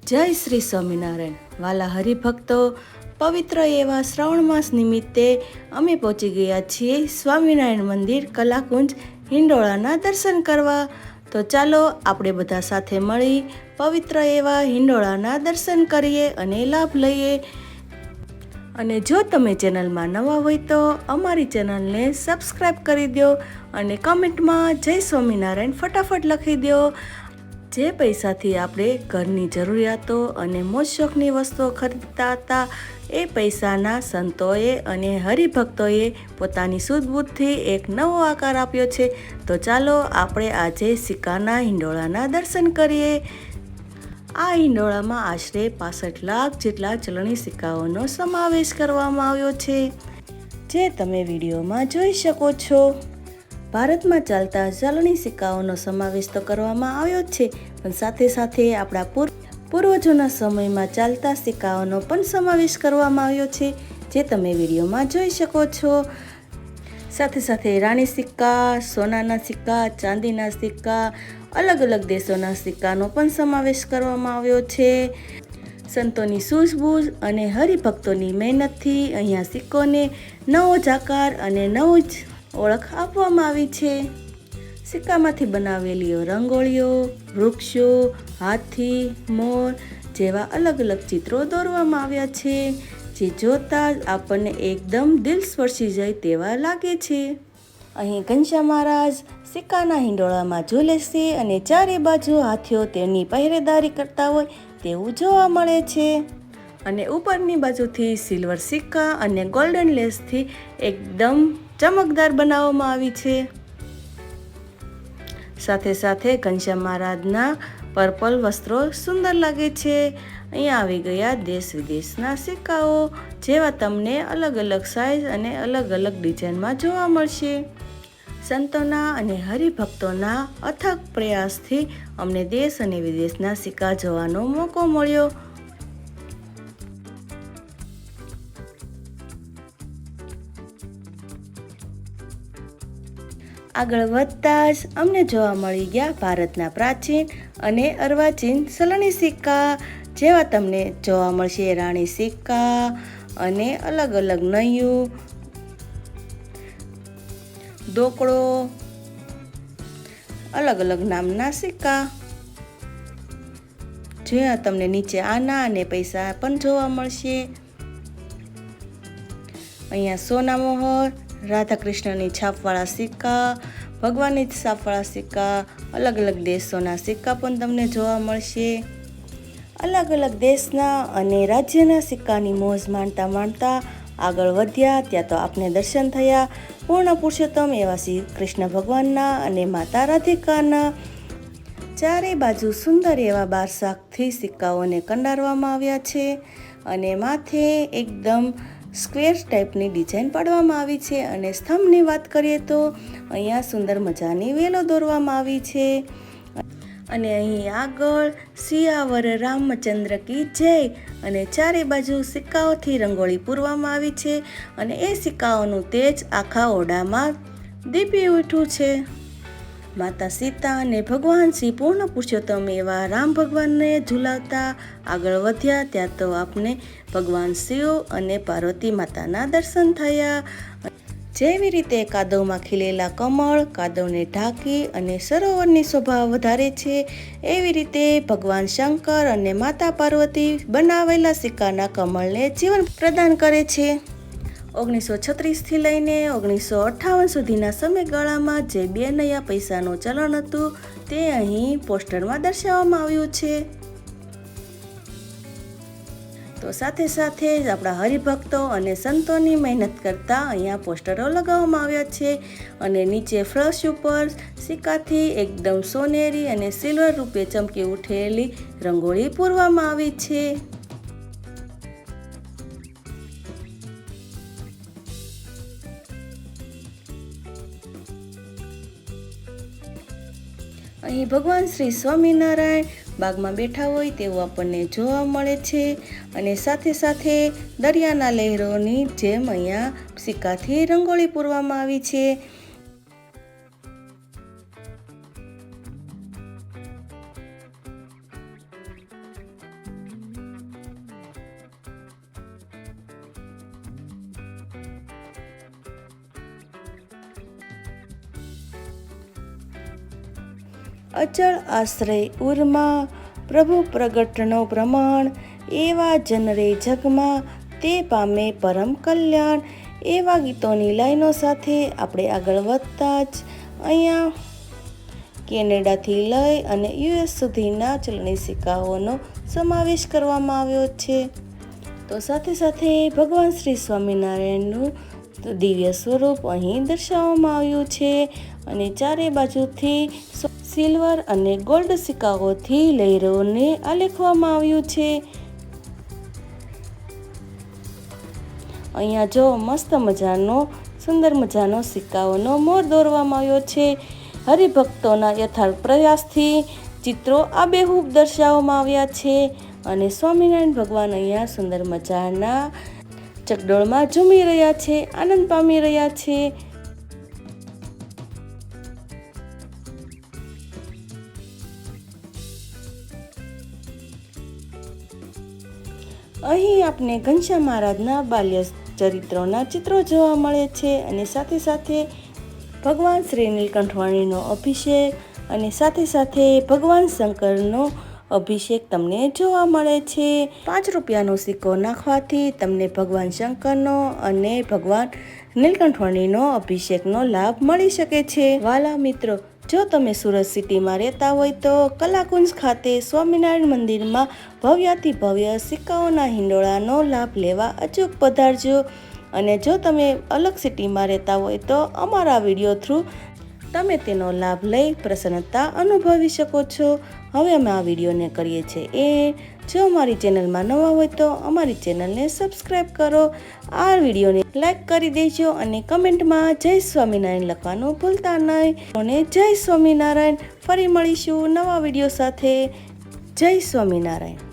જય શ્રી સ્વામિનારાયણ. વાલા હરિભક્તો, પવિત્ર એવા શ્રાવણ માસ નિમિત્તે અમે પહોંચી ગયા છીએ સ્વામિનારાયણ મંદિર કલાકુંજ હિંડોળાના દર્શન કરવા. તો ચાલો આપણે બધા સાથે મળી પવિત્ર એવા હિંડોળાના દર્શન કરીએ અને લાભ લઈએ. અને જો તમે ચેનલમાં નવા હોય તો અમારી ચેનલને સબસ્ક્રાઈબ કરી દો અને કમેન્ટમાં જય સ્વામિનારાયણ ફટાફટ લખી દો. જે પૈસાથી આપણે ઘરની જરૂરિયાતો અને મોજ શોખની વસ્તુઓ ખરીદતા હતા, એ પૈસાના સંતોએ અને હરિભક્તોએ પોતાની સૂઝબૂઝથી એક નવો આકાર આપ્યો છે. તો ચાલો આપણે આજે સિક્કાના હિંડોળાના દર્શન કરીએ. આ હિંડોળામાં આશરે 65 લાખ જેટલા ચલણી સિક્કાઓનો સમાવેશ કરવામાં આવ્યો છે, જે તમે વિડીયોમાં જોઈ શકો છો. ભારતમાં ચાલતા ચલણી સિક્કાઓનો સમાવેશ તો કરવામાં આવ્યો છે, પણ સાથે સાથે આપણા પૂર્વજોના સમયમાં ચાલતા સિક્કાઓનો પણ સમાવેશ કરવામાં આવ્યો છે, જે તમે વિડીયોમાં જોઈ શકો છો. સાથે સાથે રાણી સિક્કા, સોનાના સિક્કા, ચાંદીના સિક્કા, અલગ અલગ દેશોના સિક્કાનો પણ સમાવેશ કરવામાં આવ્યો છે. સંતોની સૂઝબૂઝ અને હરિભક્તોની મહેનતથી અહીંયા સિક્કોને નવો જ આકાર અને નવું જ ઓળખ આપવામાં આવી છે. સિક્કામાંથી બનાવેલી રંગોળીઓ, વૃક્ષો, હાથી, મોર જેવા અલગ અલગ ચિત્રો દોરવામાં આવ્યા છે, જે જોતા જ આપણને એકદમ દિલ સ્પર્શી જાય તેવા લાગે છે. અહીં ઘનશ્યામ મહારાજ સિક્કાના હિંડોળામાં ઝૂલે છે અને ચારે બાજુ હાથીઓ તેની પહેરેદારી કરતા હોય તેવું જોવા મળે છે. અને ઉપરની બાજુથી સિલ્વર સિક્કા અને ગોલ્ડન લેસથી એકદમ ચમકદાર બનાવવામાં આવી છે. સાથે સાથે ઘનશ્યામ મહારાજના પર્પલ વસ્ત્રો સુંદર લાગે છે. અહીંયા આવી ગયા દેશ વિદેશના સિક્કાઓ, જેવા તમને અલગ અલગ સાઇઝ અને અલગ અલગ ડિઝાઇનમાં જોવા મળશે. સંતોના અને હરિભક્તોના અથાગ પ્રયાસથી અમને દેશ અને વિદેશના સિક્કા જોવાનો મોકો મળ્યો. આગળ વધતા જ અમને જોવા મળી ગયા ભારતના પ્રાચીન અને અર્વાચીન ચલણી સિક્કા, જેવા તમને જોવા મળશે રાણી સિક્કા અને અલગ અલગ નૈયું, દોકડો, અલગ અલગ નામના સિક્કા, જ્યાં તમને નીચે આના અને પૈસા પણ જોવા મળશે. અહીંયા સોના મોહર, રાધા કૃષ્ણની છાપવાળા સિક્કા, ભગવાનની છાપવાળા સિક્કા, અલગ અલગ દેશોના સિક્કા પણ તમને જોવા મળશે. અલગ અલગ દેશના અને રાજ્યના સિક્કાની મોજ માણતા આગળ વધ્યા ત્યાં તો આપને દર્શન થયા પૂર્ણ પુરુષોત્તમ એવા શ્રી કૃષ્ણ ભગવાનના અને માતા રાધિકાના. ચારે બાજુ સુંદર એવા 12 શાખથી સિક્કાઓને કંડારવામાં આવ્યા છે અને માથે એકદમ સ્ક્વેર ટાઈપની ડિઝાઇન પાડવામાં આવી છે. અને સ્તંભની વાત કરીએ તો અહીંયા સુંદર મજાની વેલો દોરવામાં આવી છે. અને અહીં આગળ સિયાવર રામચંદ્ર કી જય અને ચારે બાજુ સિક્કાઓથી રંગોળી પૂરવામાં આવી છે અને એ સિક્કાઓનું તેજ આખા ઓરડામાં દીપી ઉઠ્યું છે. માતા સીતા અને ભગવાન શ્રી પૂર્ણ પુરુષોત્તમ એવા રામ ભગવાનને ઝુલાવતા આગળ વધ્યા ત્યાં તો આપને ભગવાન શિવ અને પાર્વતી માતાના દર્શન થયા. જેવી રીતે કાદવમાં ખીલેલા કમળ કાદવને ઢાંકી અને સરોવરની શોભા વધારે છે, એવી રીતે ભગવાન શંકર અને માતા પાર્વતી બનાવેલા સિક્કાના કમળને જીવન પ્રદાન કરે છે. 1936થી લઈને 1958 સુધીના સમયગાળામાં જે 2 નયા પૈસાનું ચલણ હતું તે અહીં પોસ્ટરમાં દર્શાવવામાં આવ્યું છે. તો સાથે સાથે જ આપણા હરિભક્તો અને સંતોની મહેનત કરતા અહીંયા પોસ્ટરો લગાવવામાં આવ્યા છે અને નીચે ફ્રશ ઉપર સિક્કાથી એકદમ સોનેરી અને સિલ્વર રૂપે ચમકી ઉઠેલી રંગોળી પૂરવામાં આવી છે. અહીં ભગવાન શ્રી સ્વામિનારાયણ બાગમાં બેઠા હોય તેવું આપણને જોવા મળે છે અને સાથે સાથે દરિયાના લહેરોની જેમ અહીંયા સિક્કાથી રંગોળી પૂરવામાં આવી છે. અચળ આશ્રય ઉરમાં, પ્રભુ પ્રગટનો પ્રમાણ, એવા જનરે જગમાં તે પામે પરમ કલ્યાણ. એવા ગીતોની લાઈનો સાથે આપણે આગળ વધતા જ અહીંયા કેનેડાથી લઈ અને યુએસ સુધીના ચલણી સિક્કાઓનો સમાવેશ કરવામાં આવ્યો છે. તો સાથે સાથે ભગવાન શ્રી સ્વામિનારાયણનું દિવ્ય સ્વરૂપ અહીં દર્શાવવામાં આવ્યું છે અને ચારે બાજુથી સિલ્વર અને ગોલ્ડ સિક્કાઓથી લહેરોને આલેખવામાં આવ્યું છે. અહીંયા જો મસ્ત મજાનો સુંદર મજાનો સિક્કાઓનો મોર દોરવામાં આવ્યો છે. હરિભક્તોના યથાર્થ પ્રયાસથી ચિત્રો આબેહૂબ દર્શાવવામાં આવ્યા છે અને સ્વામિનારાયણ ભગવાન અહીંયા સુંદર મજાના ચકડોળમાં ઝૂમી રહ્યા છે, આનંદ પામી રહ્યા છે. અહીં આપણે ઘનશ્યામ મહારાજના બાલ્ય ચરિત્રોના ચિત્રો જોવા મળે છે અને સાથે સાથે ભગવાન શ્રી નીલકંઠવાણીનો અભિષેક અને સાથે સાથે ભગવાન શંકરનો અભિષેક તમને જોવા મળે છે. 5 રૂપિયાનો સિક્કો નાખવાથી તમને ભગવાન શંકરનો અને ભગવાન નીલકંઠવાણીનો અભિષેકનો લાભ મળી શકે છે. વાલા મિત્રો, જો તમે સુરત સિટીમાં રહેતા હોય તો કલાકુંજ ખાતે સ્વામિનારાયણ મંદિરમાં ભવ્યાતિ ભવ્ય સિક્કાઓના હિંડોળાનો લાભ લેવા અચૂક પધારજો. અને જો તમે અલગ સિટીમાં રહેતા હોય તો અમારા વિડીયો થ્રુ તમે તેનો લાભ લઈ પ્રસન્નતા અનુભવી શકો છો. હવે અમે આ વિડીયોને કરીએ છીએ જો અમારી ચેનલમાં નવા હોય તો અમારી ચેનલને સબસ્ક્રાઈબ કરો, આ વિડીયોને લાઈક કરી દેજો અને કમેન્ટમાં જય સ્વામિનારાયણ લખવાનું ભૂલતા નહીં. અને જય સ્વામિનારાયણ. ફરી મળીશું નવા વિડીયો સાથે. જય સ્વામિનારાયણ.